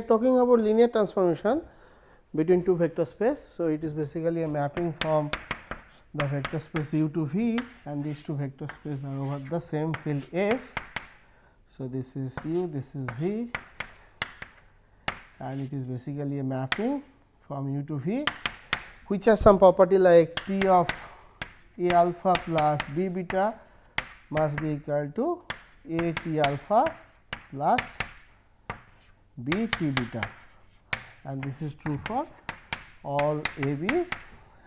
talking about linear transformation between two vector space. So, it is basically a mapping from the vector space U to V, and these two vector space are over the same field F. So, this is U, this is V, and it is basically a mapping from U to V, which has some property like T of A alpha plus B beta must be equal to A T alpha plus B T beta, and this is true for all A B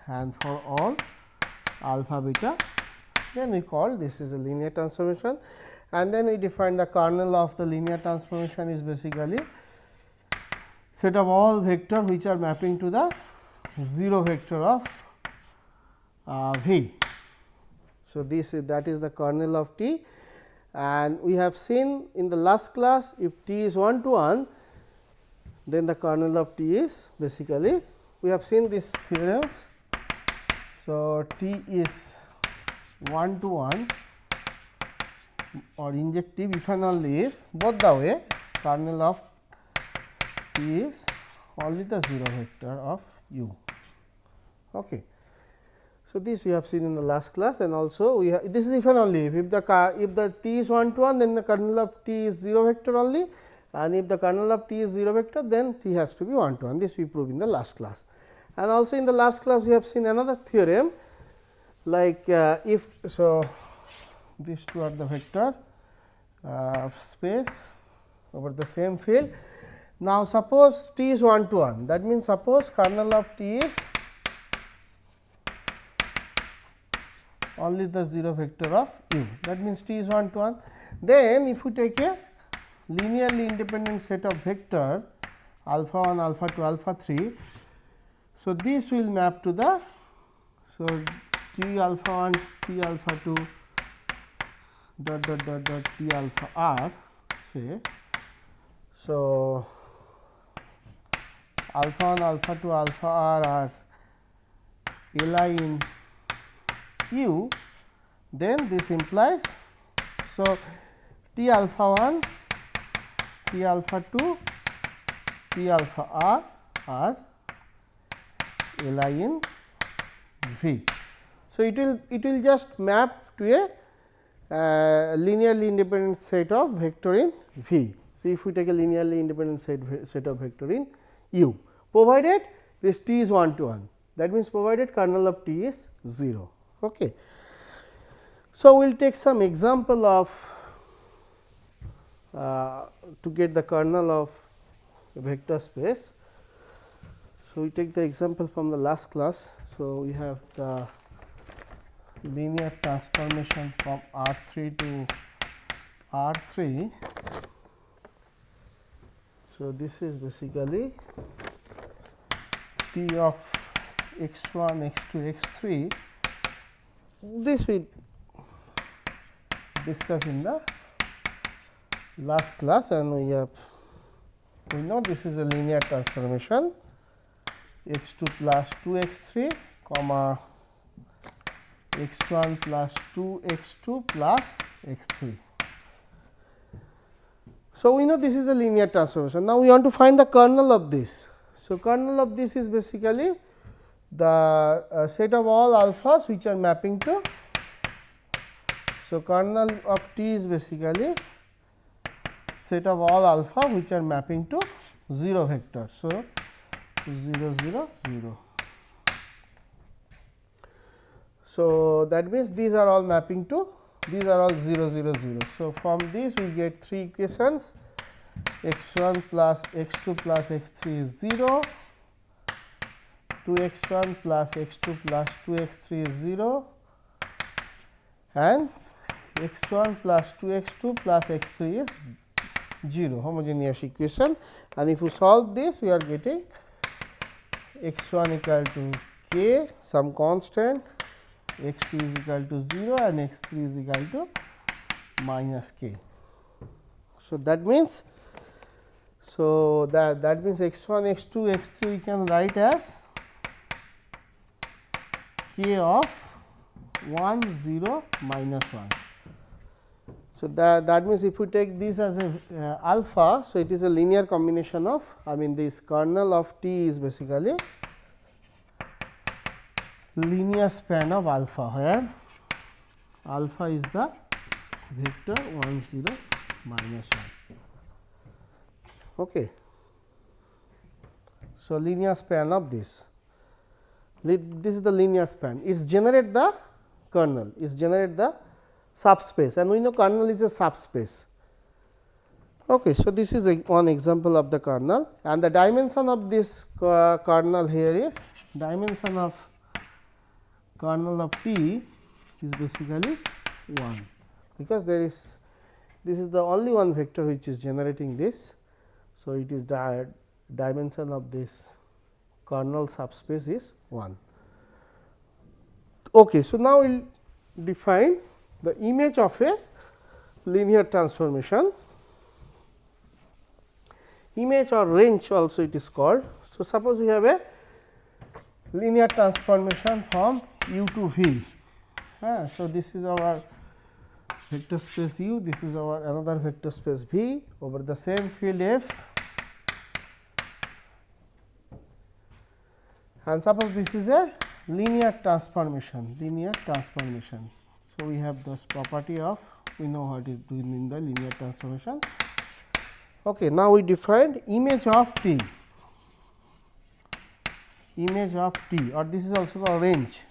and for all alpha beta. Then we call this is a linear transformation, and then we define the kernel of the linear transformation is basically set of all vector which are mapping to the 0 vector of V. So, that is the kernel of T, and we have seen in the last class, if T is 1 to 1, then the kernel of T is basically, we have seen these theorems. So, T is 1 to 1 or injective if and only if, both the way kernel of T is only the 0 vector of U. Okay. So, this we have seen in the last class, and also we have, this is if and only if the T is 1 to 1, then the kernel of T is 0 vector only, and if the kernel of T is 0 vector, then T has to be 1 to 1. This we proved in the last class. And also in the last class we have seen another theorem like if, so these two are the vector space over the same field. Now, suppose T is 1 to 1, that means suppose kernel of T is only the 0 vector of U, that means T is 1 to 1. Then if we take a linearly independent set of vector alpha 1, alpha 2, alpha 3. So, this will map to the, so T alpha 1, T alpha 2 dot dot dot dot T alpha r say. So, alpha 1, alpha 2, alpha r are Li in U, then this implies, so T alpha 1, T alpha 2, T alpha r are Li in V. So, it will just map to a linearly independent set of vector in V. So, if we take a linearly independent set of vector in U, provided this T is 1 to 1, that means provided kernel of T is 0. Okay. So, we will take some example of to get the kernel of a vector space. So, we take the example from the last class. So, we have the linear transformation from R 3 to R 3. So, this is basically T of x 1, x 2, x 3. This we discussed in the last class, and we know this is a linear transformation x 2 plus 2 x 3 comma x 1 plus 2 x 2 plus x 3. So, we know this is a linear transformation. Now, we want to find the kernel of this. So, kernel of this is basically the set of all alphas which are mapping to. So, kernel of T is basically set of all alpha which are mapping to 0 vector. So, 0 0 0. So, that means these are all mapping to, these are all 0 0 0. So, from this we get 3 equations, x 1 plus x 2 plus x 3 is 0, 2 x 1 plus x 2 plus 2 x 3 is 0, and x 1 plus 2 x 2 plus x 3 is 0, homogeneous equation. And if we solve this, we are getting x 1 equal to k some constant, x 2 is equal to 0 and x 3 is equal to minus k. So, that means, that means x 1, x 2, x 3 we can write as k of 1 0 minus 1. So, that means if we take this as a alpha, so it is a linear combination of, I mean this kernel of T is basically linear span of alpha, where alpha is the vector 1 0 minus 1. Okay. So, linear span of this is the linear span, it is generate the kernel, is generate the subspace, and we know kernel is a subspace. Okay. So, this is one example of the kernel, and the dimension of this kernel here is dimension of kernel of T is basically 1, because there is this is the only one vector which is generating this. So, it is dimension of this kernel subspace is 1. Okay. So, now we will define the image of a linear transformation, image or range also it is called. So, suppose we have a linear transformation from U to V. So, this is our vector space U, this is our another vector space V over the same field F, and suppose this is a linear transformation, So, we have this property of, we know what is doing in the linear transformation. Okay. Now, we defined image of T, or this is also called range,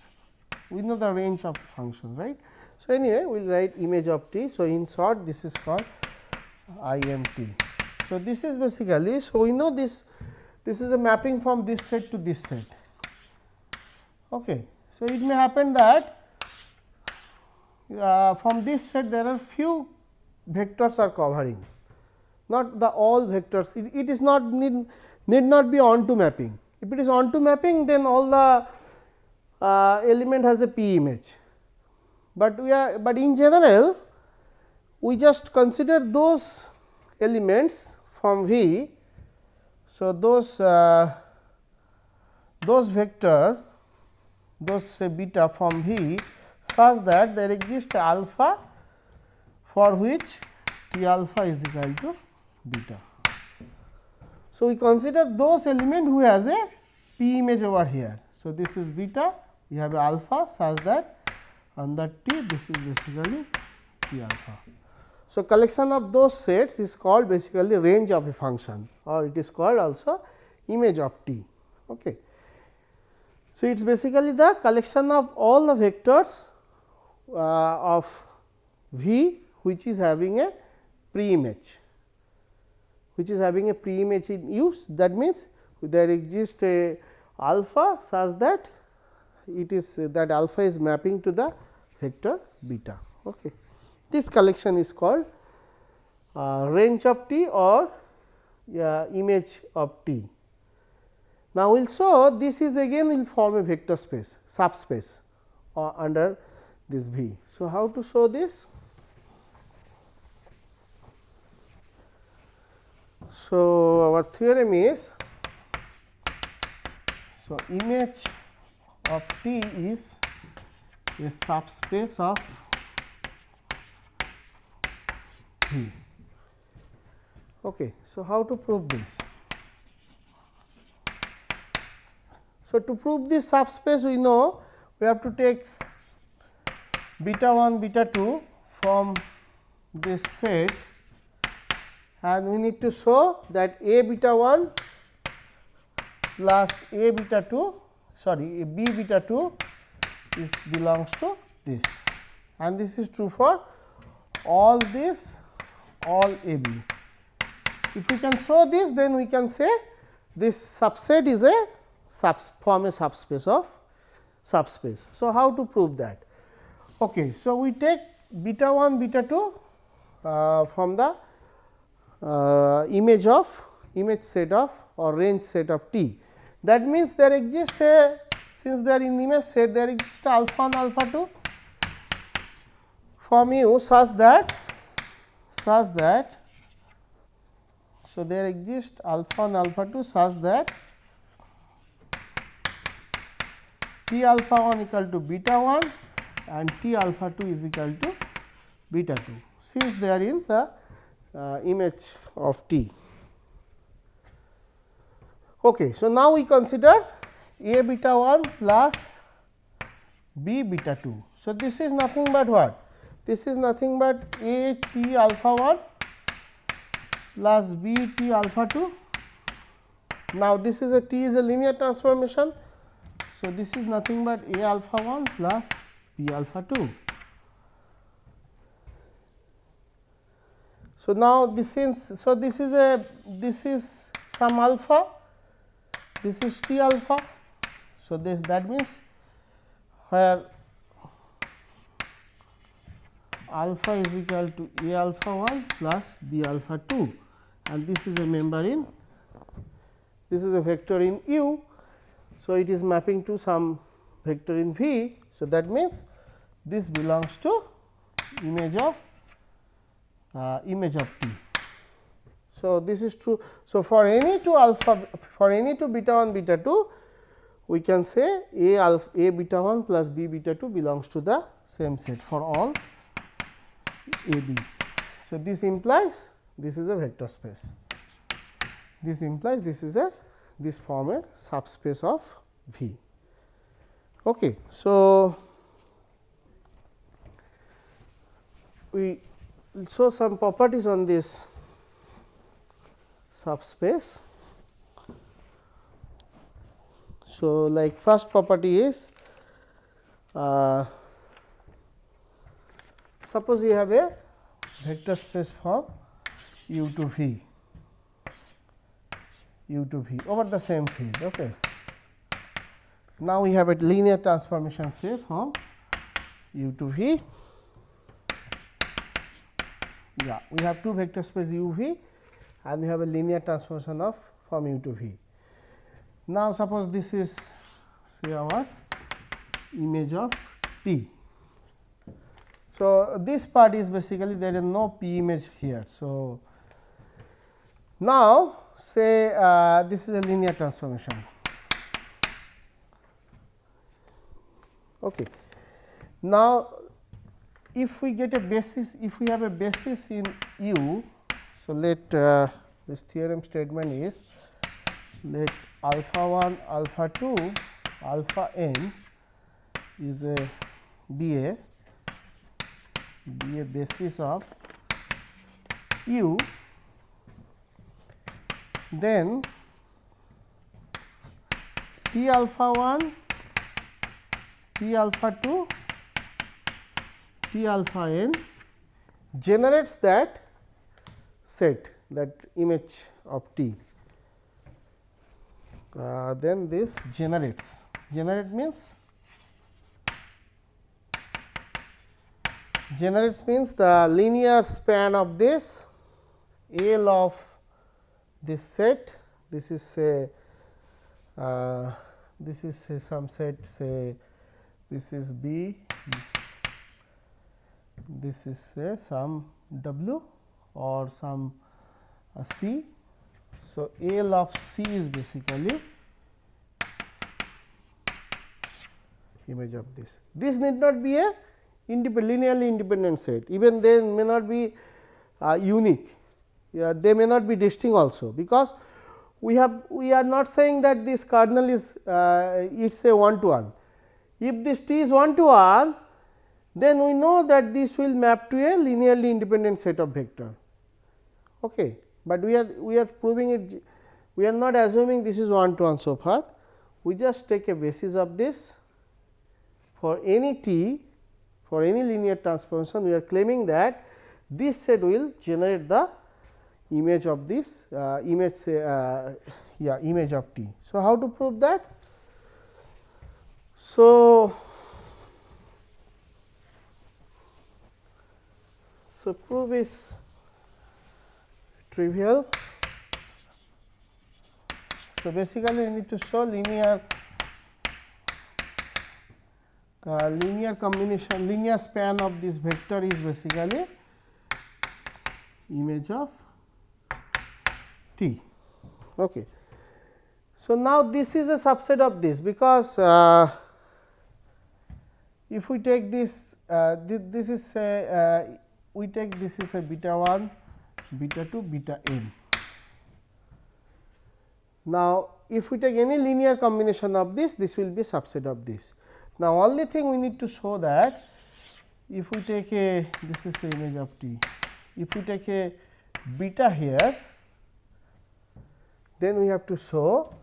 we know the range of function, right. So, anyway we will write image of T. So, in short this is called IMT. So, this is basically, so we know this is a mapping from this set to this set. Okay. So, it may happen that from this set there are few vectors are covering, not the all vectors, it is not need not be onto mapping. If it is onto mapping, then all the element has a P image, but in general we just consider those elements from V. So, those vector, those say beta from V such that there exists alpha for which T alpha is equal to beta. So, we consider those element who has a P image over here. So, this is beta, we have a alpha such that under T this is basically T alpha. So, collection of those sets is called basically range of a function, or it is called also image of T. Okay. So, it is basically the collection of all the vectors of V which is having a pre-image, in use. That means, there exists a alpha such that it is that alpha is mapping to the vector beta. Okay. This collection is called range of T or image of T. Now, we will show this is again will form a vector space, subspace under this V. So, how to show this? So, our theorem is, so image of T is a subspace of V. Okay. So, how to prove this? So, to prove this subspace, we know we have to take beta 1 beta 2 from this set, and we need to show that A beta 1 plus A beta 2 sorry B beta 2 is belongs to this, and this is true for all this all A B. If we can show this, then we can say this subset is a form a subspace of subspace. So, how to prove that? Okay. So, we take beta 1 beta 2 from the image set of or range set of T. That means, there exists a, since they are in image set, there exists alpha and alpha 2 from U such that so there exists alpha and alpha 2 such that T alpha 1 equal to beta 1 and T alpha 2 is equal to beta 2. C is there in the image of T. Okay. So, now we consider A beta 1 plus B beta 2. So, this is nothing but what? This is nothing but A T alpha 1 plus B T alpha 2. Now, this is a T is a linear transformation. So, this is nothing but A alpha 1 plus B alpha 2. So, now this is this is some alpha, this is T alpha. So, that means where alpha is equal to A alpha 1 plus B alpha 2, and this is a member in, this is a vector in U. So, it is mapping to some vector in V. So, that means this belongs to image of T. So, this is true. So, for any two alpha, for any two beta 1 beta 2, we can say A beta 1 plus B beta 2 belongs to the same set for all A B. So, this implies this is a vector space. This implies this form a subspace of V. Okay. So, we will show some properties on this subspace. So, like first property is, suppose you have a vector space from U to V, over the same field. Okay. Now, we have a linear transformation say from U to V. Yeah, we have two vector space U V, and we have a linear transformation of from U to V. Now, suppose this is say our image of T. So, this part is basically there is no P image here. So, now say this is a linear transformation. Okay. Now, if we get a basis, if we have a basis in U, so let this theorem statement is, let alpha 1 alpha 2 alpha n is a be a basis of U, then T alpha 1 T alpha 2 T alpha n generates that set, that image of T. Then this generates, generate means the linear span of this L of this set. This is say some set, say this is B, this is say some W or some C. So, L of C is basically image of this. This need not be a linearly independent set, even they may not be unique, they may not be distinct also, because we are not saying that this kernel is it is a 1 to 1. If this T is 1 to 1, then we know that this will map to a linearly independent set of vector. Okay. But we are proving it, we are not assuming this is 1 to 1 so far. We just take a basis of this for any T, for any linear transformation, we are claiming that this set will generate the image of this image of T. So, how to prove that? So, proof is trivial. So, basically we need to show linear combination, linear span of this vector is basically image of T. Okay. So, now this is a subset of this, because if we take this, this is say we take this is a beta 1, beta 2, beta n. Now, if we take any linear combination of this, this will be a subset of this. Now, only thing we need to show that if we take a, this is the image of T, if we take a beta here, then we have to show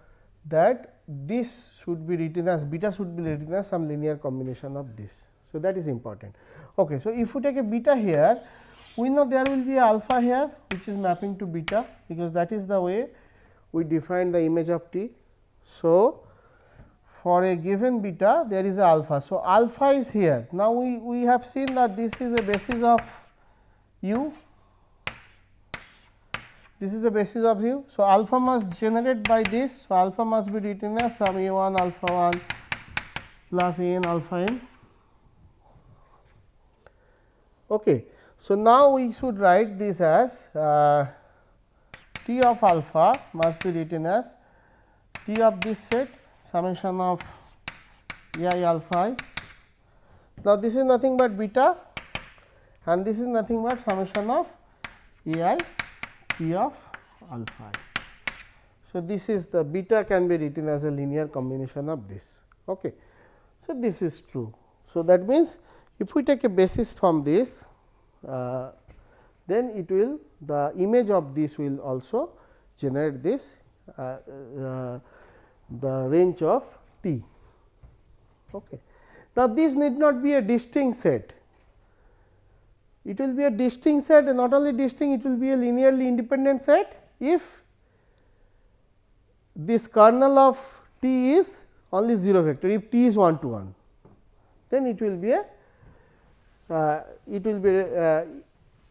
that this should be written as beta should be written as some linear combination of this. So, that is important. Okay. So, if we take a beta here, we know there will be alpha here which is mapping to beta, because that is the way we define the image of T. So, for a given beta there is a alpha. So, alpha is here. Now, we have seen that this is a basis of u, this is the basis of u. So, alpha must generate by this. So, alpha must be written as some a 1 alpha 1 plus a n alpha n. Okay. So, now we should write this as T of alpha must be written as T of this set summation of a I alpha I. Now, this is nothing but beta and this is nothing but summation of a I T of alpha I. So, this is the beta can be written as a linear combination of this. Okay. So, this is true. So, that means, if we take a basis from this, then it will the image of this will also generate this the range of T. Okay. Now, this need not be a distinct set, it will be a distinct set, and not only distinct, it will be a linearly independent set if this kernel of T is only 0 vector. If T is 1 to 1, then it will be a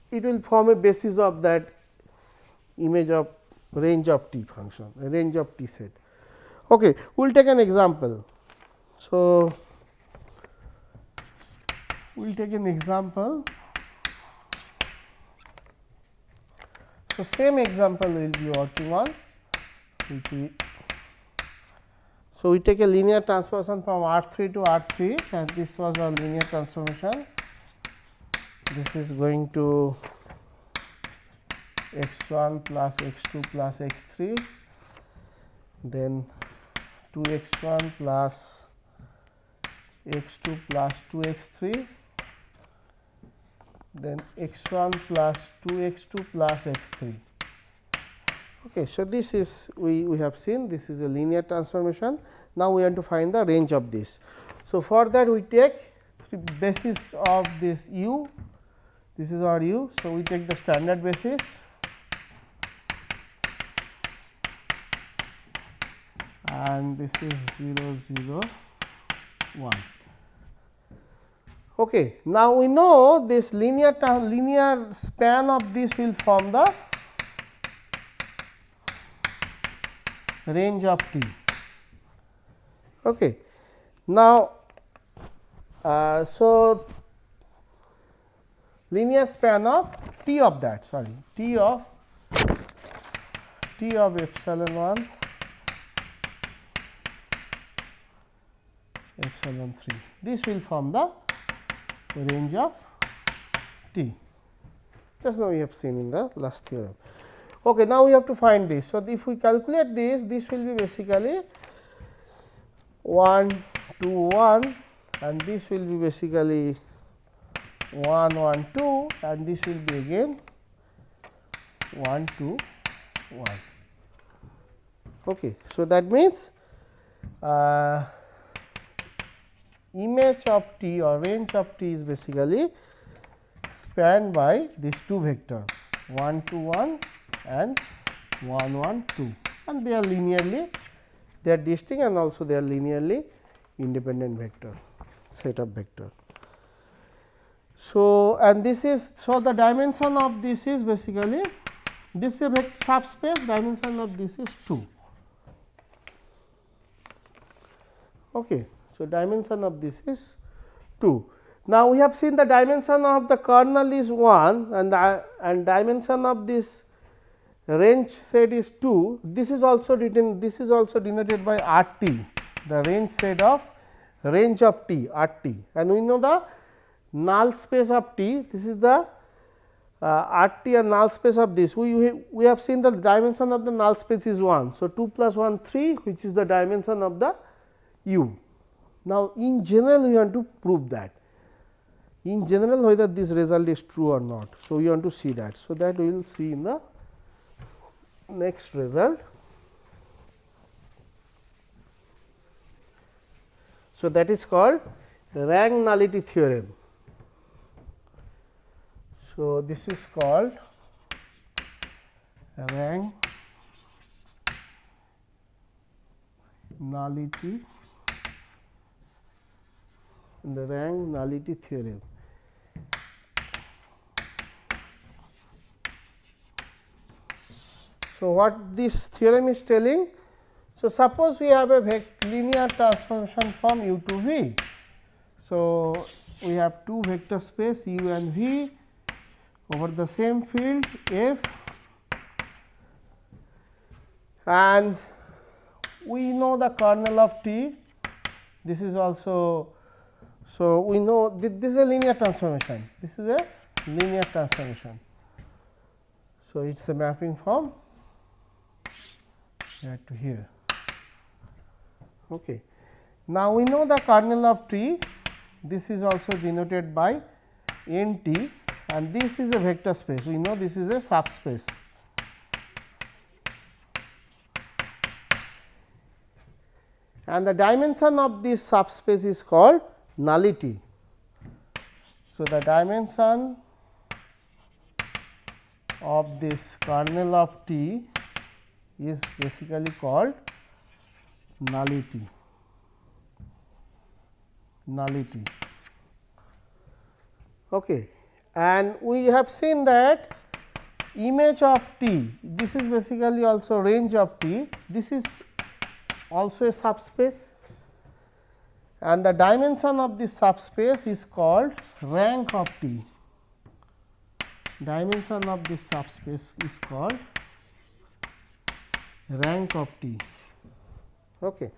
it will form a basis of that image of range of T function, a range of T set. Okay. We will take an example. So, we will take an example. So, same example we will be working on, which we, so we take a linear transformation from R 3 to R 3, and this was our linear transformation. This is going to x 1 plus x 2 plus x 3, then 2 x 1 plus x 2 plus 2 x 3, then x 1 plus 2 x 2 plus x 3. Okay. So, this is we have seen this is a linear transformation. Now, we want to find the range of this. So, for that we take the basis of this u, this is our u. So, we take the standard basis and this is 0 0 1. Okay. Now, we know this linear span of this will form the range of T. Okay. Now, so linear span of T of that, sorry, T of epsilon 1 epsilon 3, this will form the range of T. Just now we have seen in the last theorem. Okay, now we have to find this. So, if we calculate this, this will be basically 1 2 1 and this will be basically 1 1 2 and this will be again 1 2 1. Okay. So, that means image of T or range of T is basically spanned by these two vector 1 2 1 and 1 1 2, and they are linearly, they are distinct and also they are linearly independent vector set of vector. So, and this is, so the dimension of this is basically, this is a vector subspace, dimension of this is 2. Okay. So, dimension of this is 2. Now, we have seen the dimension of the kernel is 1 and dimension of this range set is 2. This is also written, this is also denoted by R T, the range set of range of T R T, and we know the null space of T, this is the RT and null space of this, we have seen the dimension of the null space is 1. So, 2 plus 1 3, which is the dimension of the U. Now, in general we want to prove that, in general whether this result is true or not. So, we want to see that. So, that we will see in the next result. So, that is called rank nullity theorem. So, this is called rank nullity, the rank nullity theorem. So, what this theorem is telling? So, suppose we have a linear transformation from U to V. So, we have two vector space U and V over the same field F, and we know the kernel of T. This is also, so we know this is a linear transformation. This is a linear transformation. So, it is a mapping from here to here. Okay. Now, we know the kernel of T. This is also denoted by n T, and this is a vector space. We know this is a subspace. And the dimension of this subspace is called nullity. So, the dimension of this kernel of T is basically called nullity. Okay. And we have seen that image of T, this is basically also range of T, this is also a subspace, and the dimension of this subspace is called rank of T. Dimension of this subspace is called rank of T. Okay.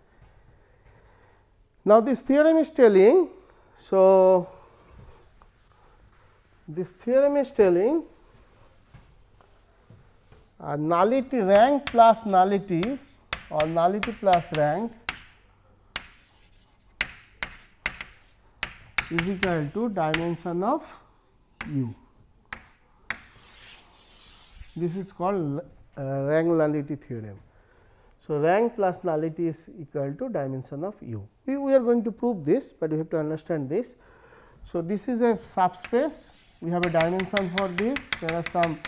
Now, this theorem is telling, so this theorem is telling nullity rank plus nullity or nullity plus rank is equal to dimension of U. This is called rank nullity theorem. So, rank plus nullity is equal to dimension of U. We are going to prove this, but you have to understand this. So, this is a subspace, we have a dimension for this, there are some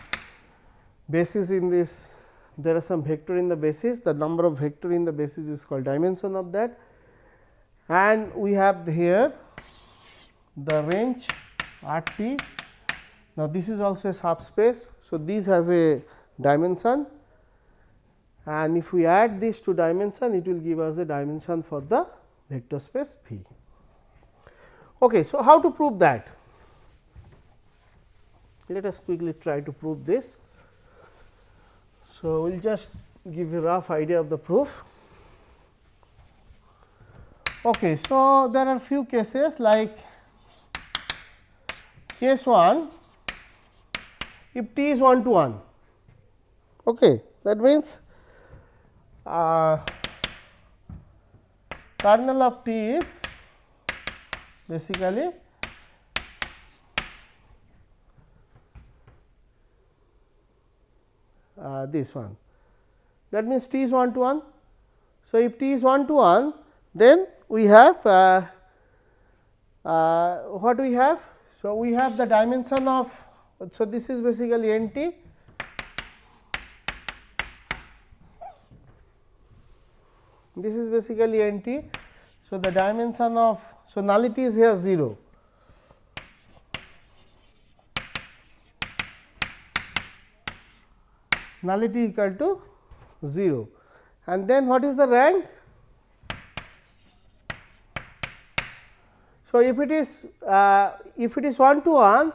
bases in this, there are some vector in the basis, the number of vector in the basis is called dimension of that, and we have here the range R T. Now, this is also a subspace. So, this has a dimension, and if we add this to dimension, it will give us a dimension for the vector space V. Okay. So, how to prove that? Let us quickly try to prove this. So, we will just give a rough idea of the proof. Okay. So, there are few cases, like case 1, if T is 1 to 1, okay, that means kernel of T is basically this one, that means T is 1 to 1. So, if T is 1 to 1, then we have what we have? So, we have the dimension of, so this is basically n T, this is basically n T. So, the dimension of, so nullity is here 0. Nullity equal to 0, and then what is the rank? So, if it is 1 to 1,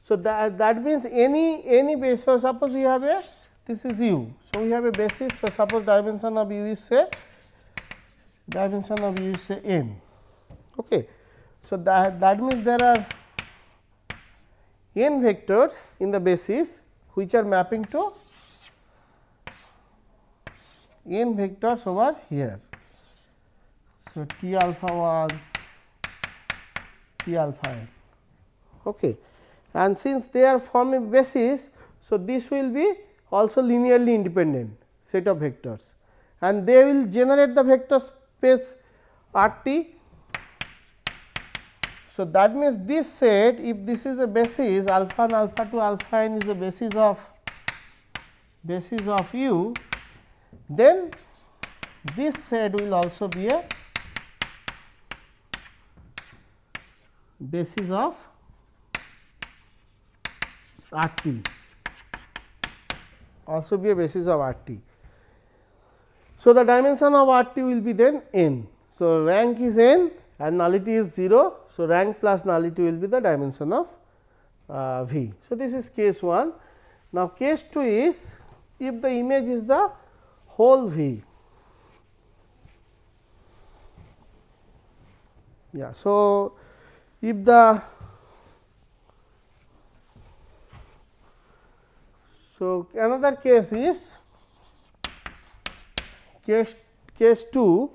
so that means any base. So, suppose we have a, this is U. So, we have a basis. So, suppose dimension of U is say n. Okay. So, that means there are n vectors in the basis which are mapping to n vectors over here. So, T alpha 1, T alpha n. Okay. And since they are forming basis, so this will be also linearly independent set of vectors, and they will generate the vector space R T. So, that means this set, if this is a basis alpha and alpha 2 alpha n is a basis of U, then this set will also be a basis of R T, also be a basis of R T. So, the dimension of R T will be then n. So, rank is n and nullity is 0. So, rank plus nullity will be the dimension of V. So, this is case 1. Now, case 2 is if the image is the whole V. Yeah. So, if the another case is case 2,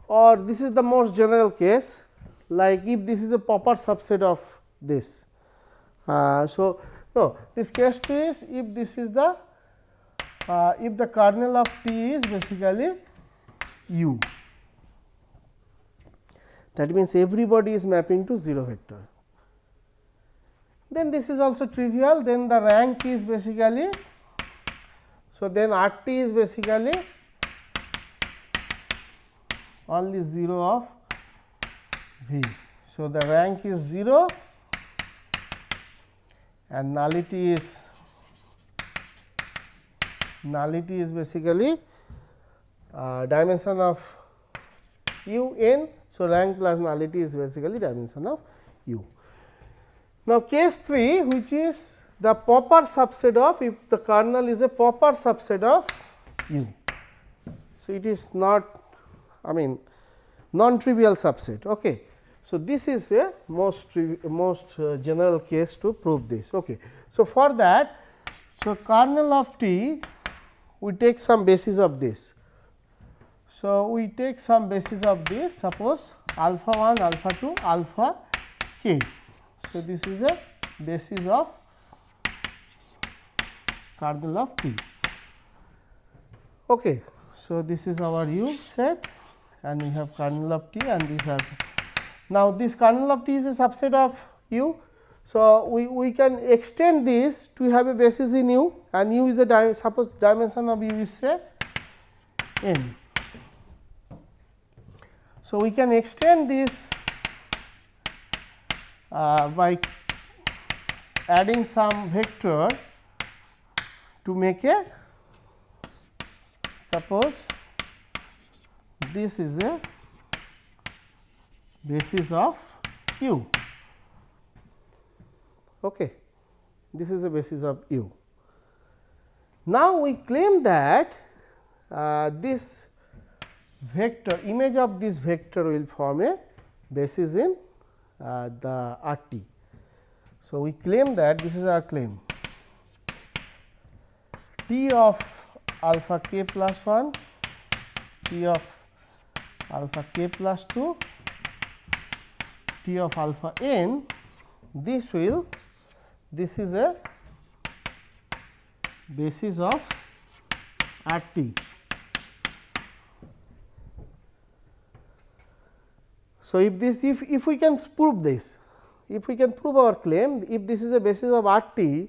or this is the most general case, like if this is a proper subset of this. So, no, this case 2 is if this is the if the kernel of T is basically U, that means everybody is mapping to 0 vector. Then this is also trivial, then the rank is basically, so then R T is basically only 0 of V. So, the rank is 0 and nullity is basically dimension of U n. So, rank plus nullity is basically dimension of U. Now, case 3, which is the proper subset of, if the kernel is a proper subset of U. So, it is not, I mean, non-trivial subset. Okay. So, this is a most general case to prove this. Okay. So, for that, so kernel of T, we take some basis of this. So, we take some basis of this, suppose alpha 1, alpha 2, alpha k. So, this is a basis of kernel of T. Okay. So, this is our U set and we have kernel of T, and these are, now this kernel of T is a subset of U. So, we can extend this to have a basis in U, and U is a suppose dimension of U is say n. So, we can extend this by adding some vector to make a, suppose this is a basis of U. Okay. This is a basis of U. Now, we claim that this vector, image of this vector will form a basis in the R T. So, we claim that this is our claim, T of alpha k plus 1, T of alpha k plus 2, T of alpha n, this is a basis of R T. So, if we can prove this, if we can prove our claim, if this is a basis of R T,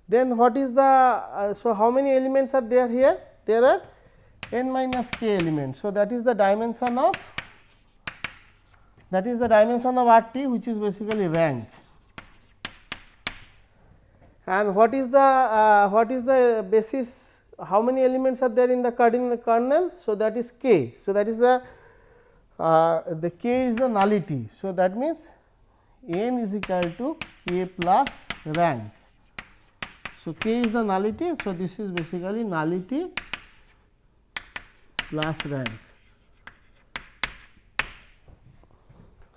then what is the, so how many elements are there here? There are n minus k elements. So, that is the dimension of R T, which is basically rank. And what is the basis, how many elements are there in the kernel? So, that is k. So, that is the k is the nullity. So, that means n is equal to k plus rank. So, k is the nullity. So, this is basically nullity plus rank.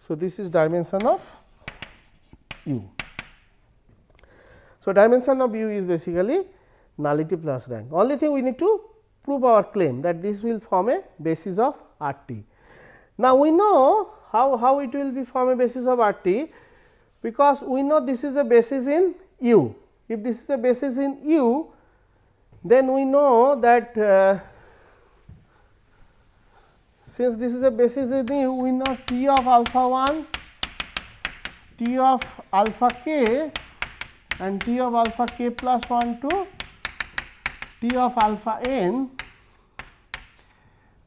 So, this is dimension of U. So, dimension of U is basically nullity plus rank. Only thing we need to prove our claim that this will form a basis of R T. Now, we know how it will be form a basis of R T, because we know this is a basis in U. If this is a basis in U, then we know that since this is a basis in U, we know T of alpha 1, T of alpha k and T of alpha k plus 1 to T of alpha n,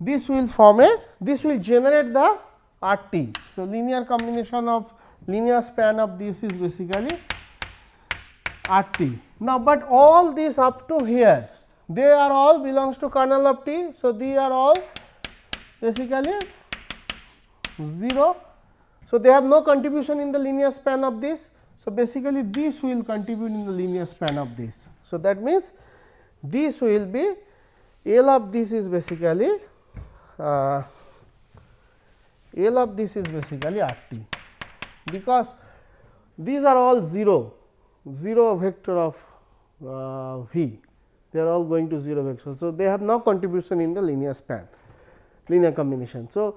this will form a, this will generate the R T. So, linear combination of linear span of this is basically R T. Now, but all this up to here, they are all belongs to kernel of T. So, they are all basically 0. So, they have no contribution in the linear span of this. So, basically this will contribute in the linear span of this. So, that means this will be L of this is basically L of this is basically R T, because these are all 0 vector of V, they are all going to 0 vector. So, they have no contribution in the linear span, linear combination. So,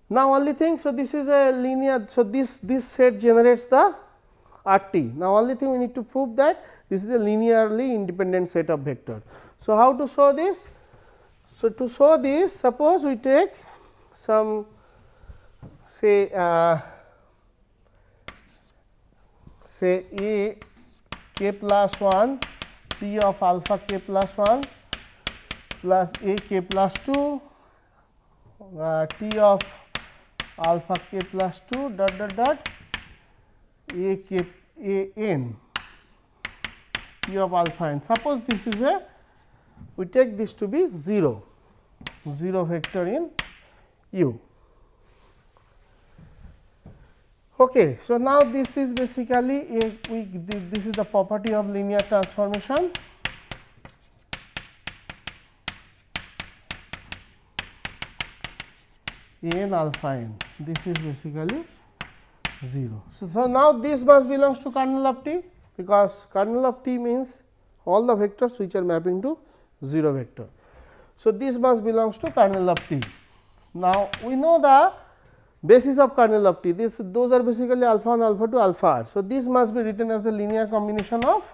now only thing, so this is a linear, so this set generates the R T. Now, only thing we need to prove that this is a linearly independent set of vectors. So, how to show this? So, to show this, suppose we take some say A k plus 1 T of alpha k plus 1 plus A k plus 2 T of alpha k plus 2 dot dot dot A k A n T of alpha n. Suppose this is a, we take this to be 0 vector in U. Okay. So, now this is basically this is the property of linear transformation. N alpha n, this is basically 0. So, now this must belongs to kernel of T, because kernel of T means all the vectors which are mapping to 0 vector. So, this must belongs to kernel of T. Now, we know the basis of kernel of T, those are basically alpha 1, alpha 2, alpha r. So, this must be written as the linear combination of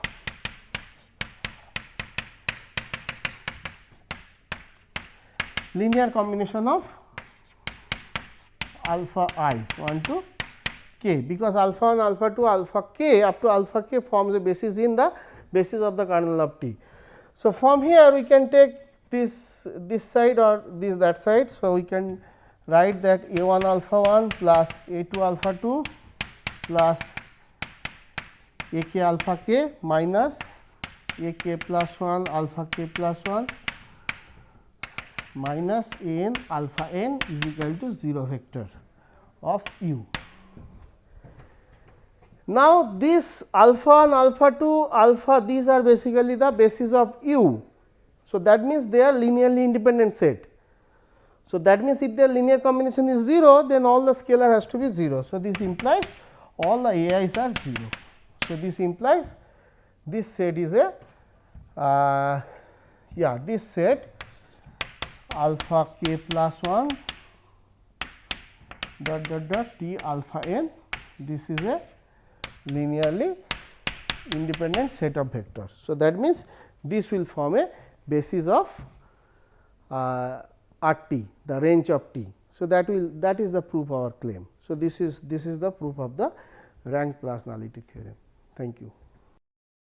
alpha i's 1 to k, because alpha 1, alpha 2, alpha k up to alpha k forms a basis in the basis of the kernel of T. So, from here we can take this side or that side. So, we can write that A 1 alpha 1 plus A 2 alpha 2 plus A k alpha k minus A k plus 1 alpha k plus 1 minus A n alpha n is equal to 0 vector of U. Now, this alpha 1, alpha 2, alpha, these are basically the basis of U. So, that means they are linearly independent set. So, that means if their linear combination is 0, then all the scalar has to be 0. So, this implies all the AI's are 0. So, this implies this set is a this set alpha k plus 1 dot dot dot T alpha n, this is a linearly independent set of vectors. So, that means this will form a basis of R T, the range of T. So, that is the proof of our claim. So, this is the proof of the rank plus nullity theorem. Thank you.